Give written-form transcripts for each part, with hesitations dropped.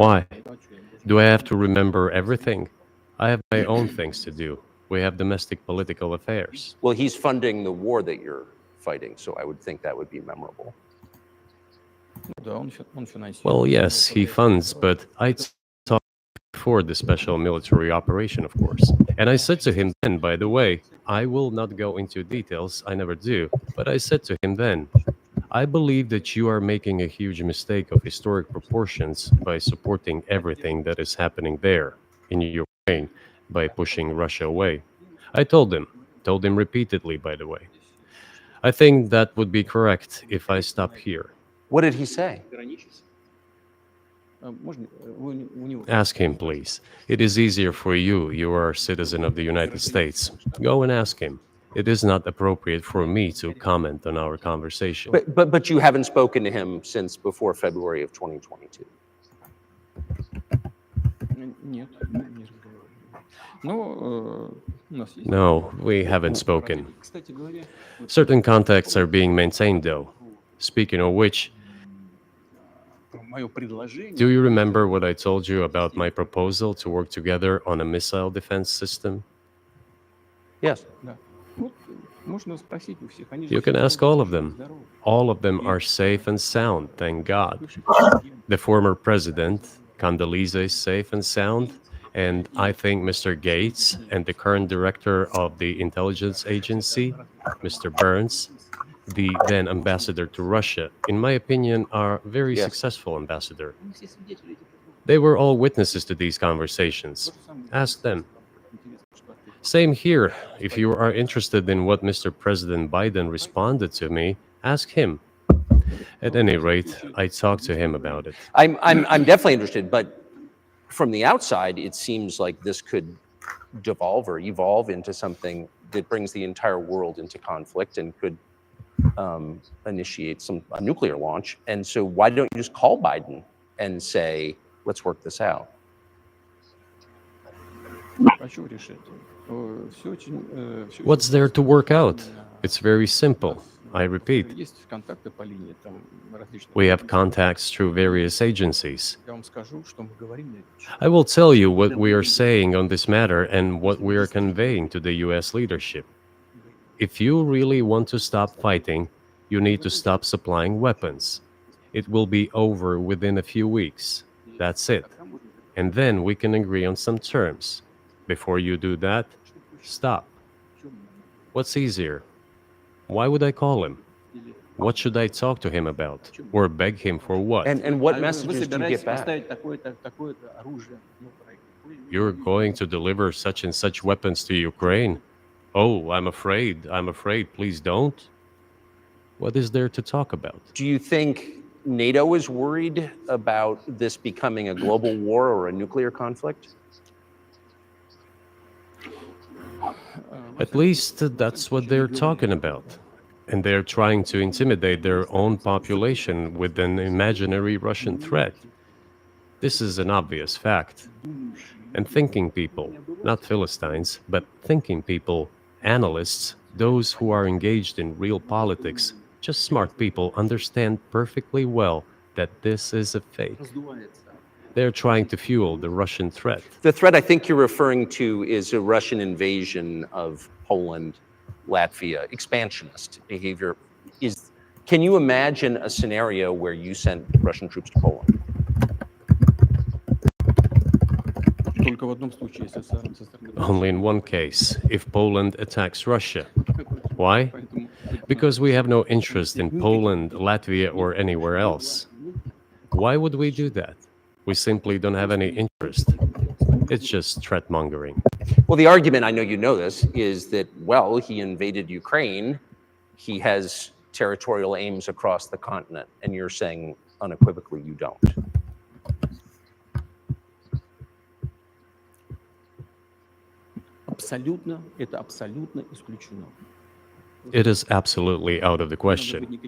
Why? Do I have to remember everything? I have my own things to do. We have domestic political affairs. Well, he's funding the war that you're fighting, so I would think that would be memorable. Well, yes, he funds, but I talked before the special military operation, of course. And I said to him then, by the way, I will not go into details, I never do, but I said to him then, I believe that you are making a huge mistake of historic proportions by supporting everything that is happening there in Ukraine by pushing Russia away. I told him repeatedly, by the way. I think that would be correct if I stop here. What did he say? Ask him, please. It is easier for you. You are a citizen of the United States. Go and ask him. It is not appropriate for me to comment on our conversation. But you haven't spoken to him since before February of 2022. No, we haven't spoken. Certain contacts are being maintained, though. Speaking of which, do you remember what I told you about my proposal to work together on a missile defense system? Yes. You can ask all of them. All of them are safe and sound, thank God. The former president, Condoleezza, is safe and sound, and I think Mr. Gates and the current director of the intelligence agency, Mr. Burns, the then ambassador to Russia, in my opinion, are very successful ambassador. They were all witnesses to these conversations. Ask them. Same here. If you are interested in what Mr. President Biden responded to me, ask him. At any rate, I talked to him about it. I'm definitely interested, but from the outside, it seems like this could devolve or evolve into something that brings the entire world into conflict and could initiate a nuclear launch. And so why don't you just call Biden and say, let's work this out? What's there to work out? It's very simple. I repeat, we have contacts through various agencies. I will tell you what we are saying on this matter and what we are conveying to the US leadership. If you really want to stop fighting, you need to stop supplying weapons. It will be over within a few weeks. That's it. And then we can agree on some terms. Before you do that, stop. What's easier? Why would I call him? What should I talk to him about? Or beg him for what? And what messages do you get back? You're going to deliver such and such weapons to Ukraine? Oh, I'm afraid. Please don't. What is there to talk about? Do you think NATO is worried about this becoming a global war or a nuclear conflict? At least that's what they're talking about. And they're trying to intimidate their own population with an imaginary Russian threat. This is an obvious fact. And thinking people, not Philistines, but thinking people, analysts, those who are engaged in real politics, just smart people, understand perfectly well that this is a fake. They're trying to fuel the Russian threat. The threat I think you're referring to is a Russian invasion of Poland, Latvia, expansionist behavior. Can you imagine a scenario where you sent Russian troops to Poland? Only in one case, if Poland attacks Russia. Why? Because we have no interest in Poland, Latvia, or anywhere else. Why would we do that? We simply don't have any interest. It's just threat-mongering. Well, the argument, I know you know this, is that, well, he invaded Ukraine. He has territorial aims across the continent. And you're saying unequivocally you don't. It is absolutely out of the question.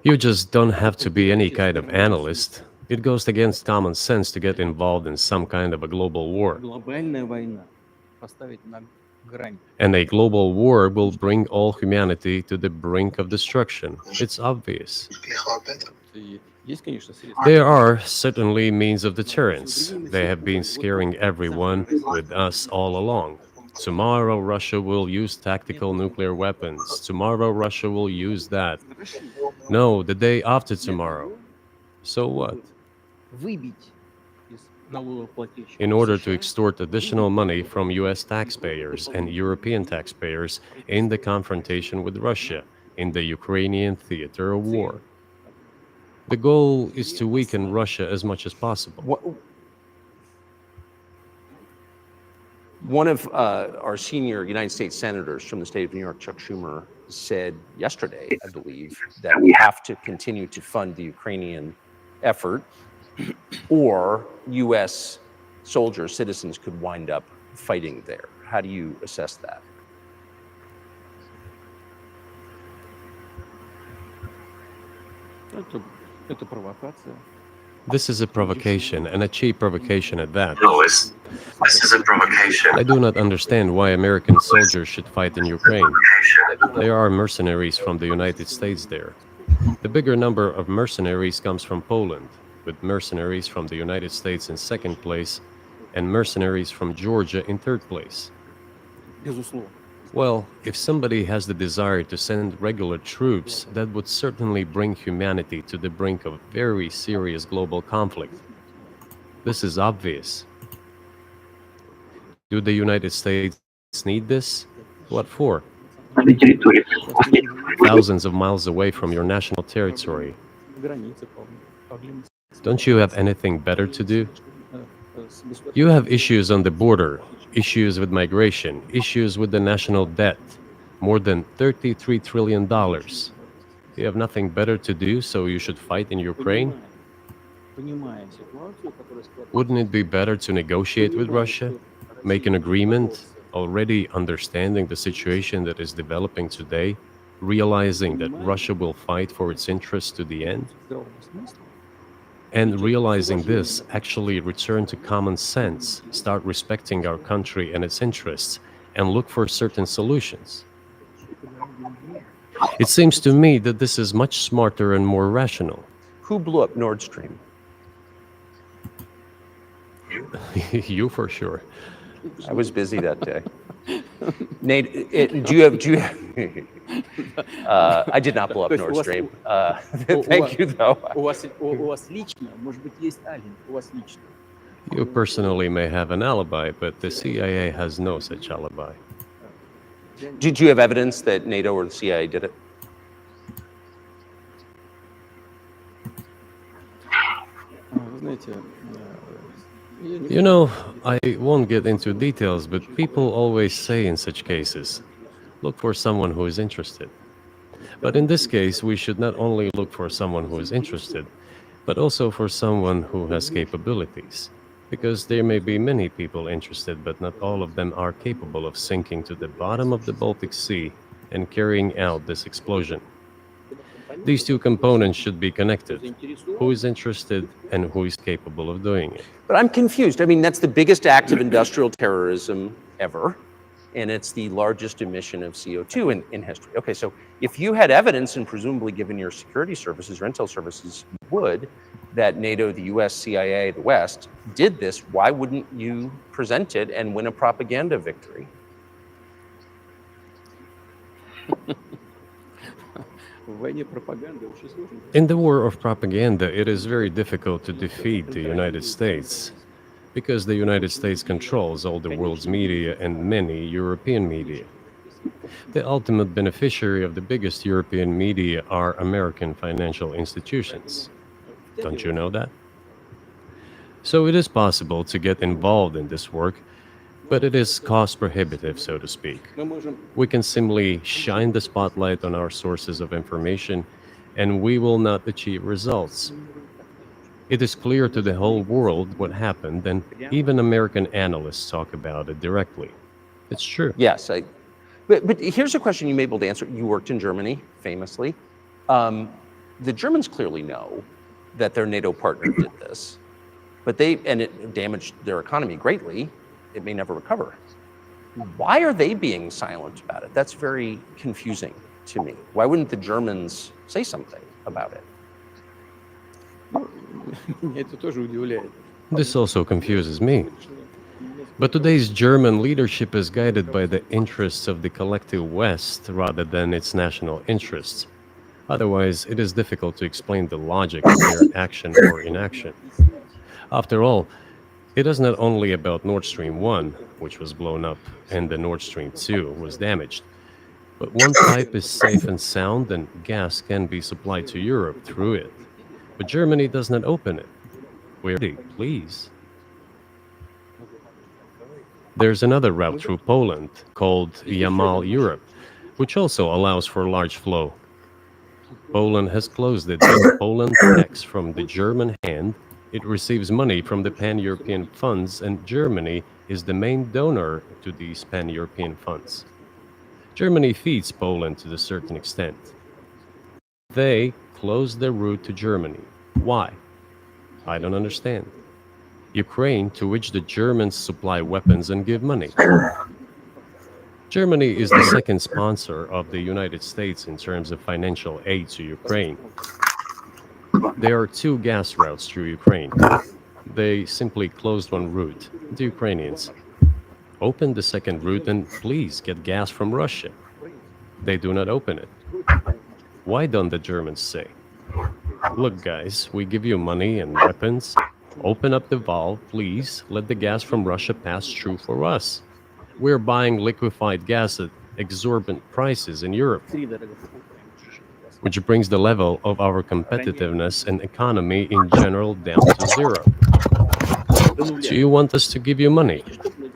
You just don't have to be any kind of analyst. It goes against common sense to get involved in some kind of a global war. And a global war will bring all humanity to the brink of destruction. It's obvious. There are certainly means of deterrence. They have been scaring everyone with us all along. Tomorrow, Russia will use tactical nuclear weapons. Tomorrow, Russia will use that. No, the day after tomorrow. So what? In order to extort additional money from US taxpayers and European taxpayers in the confrontation with Russia in the Ukrainian theater of war. The goal is to weaken Russia as much as possible. One of our senior United States senators from the state of New York, Chuck Schumer, said yesterday, I believe, that we have to continue to fund the Ukrainian effort, or U.S. soldiers, citizens could wind up fighting there. How do you assess that? This is a provocation, and a cheap provocation at that. Louis, this is a provocation. I do not understand why American soldiers should fight in Ukraine. There are mercenaries from the United States there. The bigger number of mercenaries comes from Poland, with mercenaries from the United States in second place, and mercenaries from Georgia in third place. Well, if somebody has the desire to send regular troops, that would certainly bring humanity to the brink of very serious global conflict. This is obvious. Do the United States need this? What for? Thousands of miles away from your national territory. Don't you have anything better to do? You have issues on the border, issues with migration, issues with the national debt, more than $33 trillion. You have nothing better to do, so you should fight in Ukraine? Wouldn't it be better to negotiate with Russia, make an agreement, already understanding the situation that is developing today, realizing that Russia will fight for its interests to the end? And realizing this, actually return to common sense, start respecting our country and its interests, and look for certain solutions. It seems to me that this is much smarter and more rational. Who blew up Nord Stream? You for sure. I was busy that day. Nate, do you have I did not blow up Nord Stream. Thank you, though. You personally may have an alibi, but the CIA has no such alibi. Do you have evidence that NATO or the CIA did it? You know, I won't get into details, but people always say in such cases, look for someone who is interested. But in this case, we should not only look for someone who is interested, but also for someone who has capabilities. Because there may be many people interested, but not all of them are capable of sinking to the bottom of the Baltic Sea and carrying out this explosion. These two components should be connected. Who is interested and who is capable of doing it? But I'm confused. I mean, that's the biggest act of industrial terrorism ever, and it's the largest emission of CO2 in history. Okay, so if you had evidence, and presumably given your security services or intel services you would, that NATO, the US, CIA, the West did this, why wouldn't you present it and win a propaganda victory? In the war of propaganda, it is very difficult to defeat the United States because the United States controls all the world's media and many European media. The ultimate beneficiary of the biggest European media are American financial institutions. Don't you know that? So it is possible to get involved in this work, but it is cost prohibitive, so to speak. We can simply shine the spotlight on our sources of information, and we will not achieve results. It is clear to the whole world what happened, and even American analysts talk about it directly. It's true. Yes, but here's a question you may be able to answer. You worked in Germany, famously. The Germans clearly know that their NATO partner did this, and it damaged their economy greatly. It may never recover. Why are they being silent about it? That's very confusing to me. Why wouldn't the Germans say something about it? This also confuses me. But today's German leadership is guided by the interests of the collective West rather than its national interests. Otherwise, it is difficult to explain the logic of their action or inaction. After all, it is not only about Nord Stream 1, which was blown up, and the Nord Stream 2 was damaged. But one pipe is safe and sound, and gas can be supplied to Europe through it. But Germany does not open it. We're ready, please. There's another route through Poland called Yamal Europe, which also allows for large flow. Poland has closed it. When Poland takes from the German hand, it receives money from the pan-European funds, and Germany is the main donor to these pan-European funds. Germany feeds Poland to a certain extent. They close the route to Germany. Why? I don't understand. Ukraine, to which the Germans supply weapons and give money. Germany is the second sponsor of the United States in terms of financial aid to Ukraine. There are two gas routes through Ukraine. They simply closed one route. The Ukrainians open the second route and please get gas from Russia. They do not open it. Why don't the Germans say, look guys, we give you money and weapons. Open up the valve, please. Let the gas from Russia pass through for us. We're buying liquefied gas at exorbitant prices in Europe, which brings the level of our competitiveness and economy in general down to zero. Do you want us to give you money?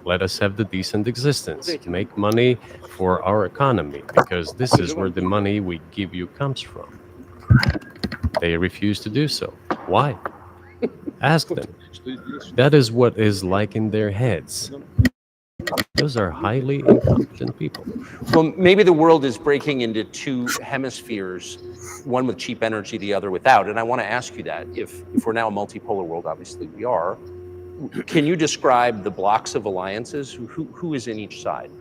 Let us have the decent existence. Make money for our economy, because this is where the money we give you comes from. They refuse to do so. Why? Ask them. That is what is like in their heads. Those are highly incompetent people. Well, maybe the world is breaking into two hemispheres, one with cheap energy, the other without. And I want to ask you that. If we're now a multipolar world, obviously we are, can you describe the blocks of alliances? Who is in each side,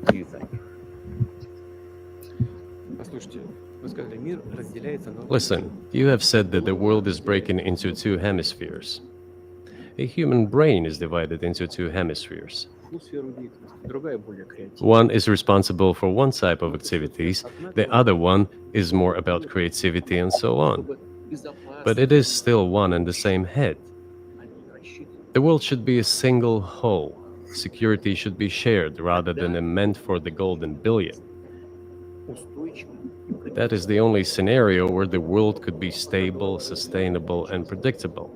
do you think? Listen, you have said that the world is breaking into two hemispheres. A human brain is divided into two hemispheres. One is responsible for one type of activities, the other one is more about creativity and so on. But it is still one and the same head. The world should be a single whole. Security should be shared rather than meant for the golden billion. That is the only scenario where the world could be stable, sustainable, and predictable.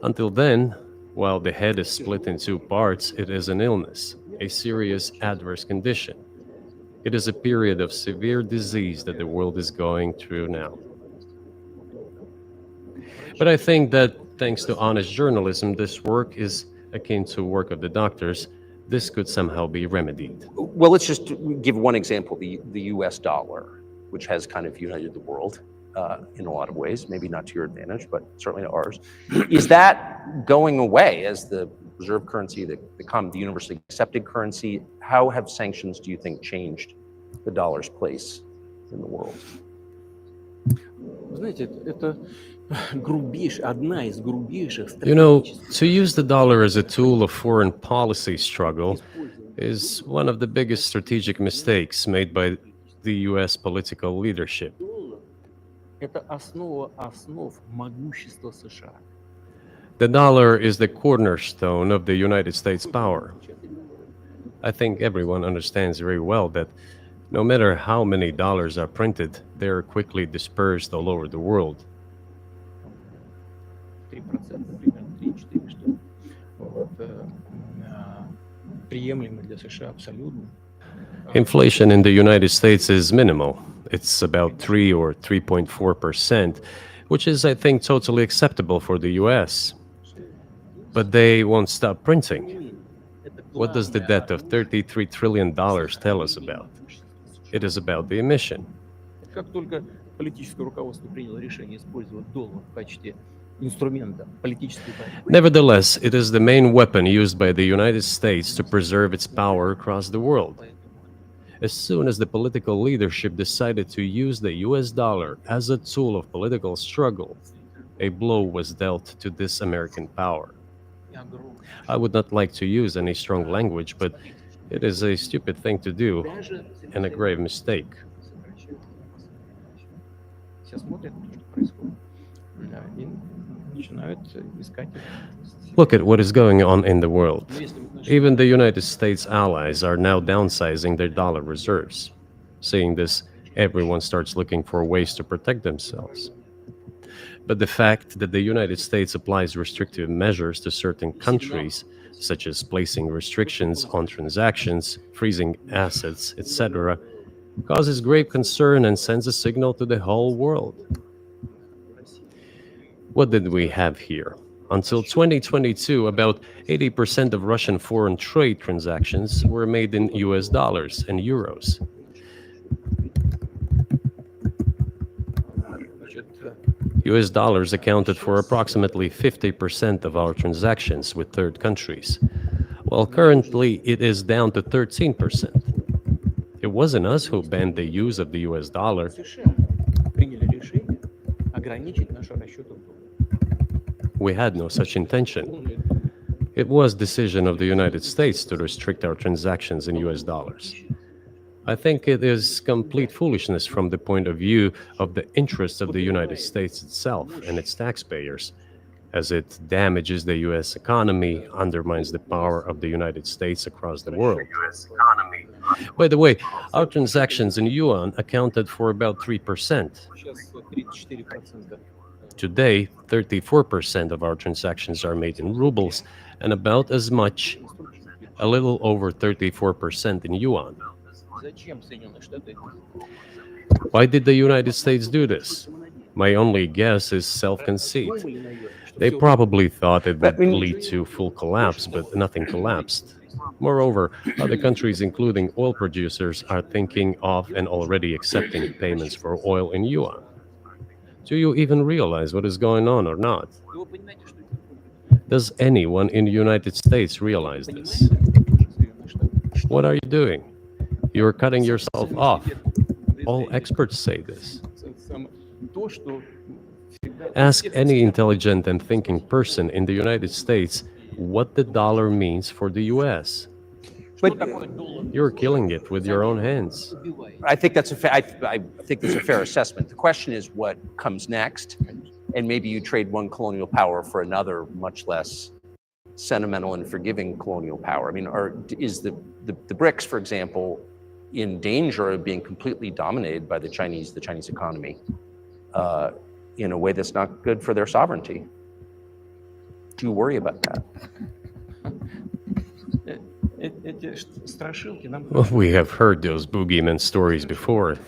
Until then, while the head is split in two parts, it is an illness, a serious adverse condition. It is a period of severe disease that the world is going through now. But I think that thanks to honest journalism, this work is akin to work of the doctors. This could somehow be remedied. Well, let's just give one example, the US dollar, which has kind of united the world in a lot of ways, maybe not to your advantage, but certainly to ours. Is that going away as the reserve currency, the universally accepted currency? How have sanctions, do you think, changed the dollar's place in the world? You know, to use the dollar as a tool of foreign policy struggle is one of the biggest strategic mistakes made by the US political leadership. The dollar is the cornerstone of the United States power. I think everyone understands very well that no matter how many dollars are printed, they are quickly dispersed all over the world. Inflation in the United States is minimal. It's about 3 or 3.4%, which is, I think, totally acceptable for the US. But they won't stop printing. What does the debt of $33 trillion tell us about? It is about the emission. Nevertheless, it is the main weapon used by the United States to preserve its power across the world. As soon as the political leadership decided to use the US dollar as a tool of political struggle, a blow was dealt to this American power. I would not like to use any strong language, but it is a stupid thing to do and a grave mistake. Look at what is going on in the world. Even the United States allies are now downsizing their dollar reserves. Seeing this, everyone starts looking for ways to protect themselves. But the fact that the United States applies restrictive measures to certain countries, such as placing restrictions on transactions, freezing assets, etc., causes grave concern and sends a signal to the whole world. What did we have here? Until 2022, about 80% of Russian foreign trade transactions were made in US dollars and euros. US dollars accounted for approximately 50% of our transactions with third countries, while currently it is down to 13%. It wasn't us who banned the use of the US dollar. We had no such intention. It was decision of the United States to restrict our transactions in US dollars. I think it is complete foolishness from the point of view of the interests of the United States itself and its taxpayers, as it damages the US economy, undermines the power of the United States across the world. By the way, our transactions in yuan accounted for about 3%. Today, 34% of our transactions are made in rubles and about as much, a little over 34% in yuan. Why did the United States do this? My only guess is self-conceit. They probably thought it would lead to full collapse, but nothing collapsed. Moreover, other countries, including oil producers, are thinking of and already accepting payments for oil in yuan. Do you even realize what is going on or not? Does anyone in the United States realize this? What are you doing? You are cutting yourself off. All experts say this. Ask any intelligent and thinking person in the United States what the dollar means for the US. But You're killing it with your own hands. I think that's I think that's a fair assessment. The question is what comes next, and maybe you trade one colonial power for another, much less sentimental and forgiving colonial power. I mean, is the BRICS, for example, in danger of being completely dominated by the Chinese economy in a way that's not good for their sovereignty? Do you worry about that? Well, we have heard those boogeyman stories before.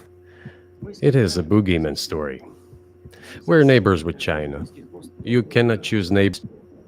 It is a boogeyman story. We're neighbors with China. You cannot choose neighbors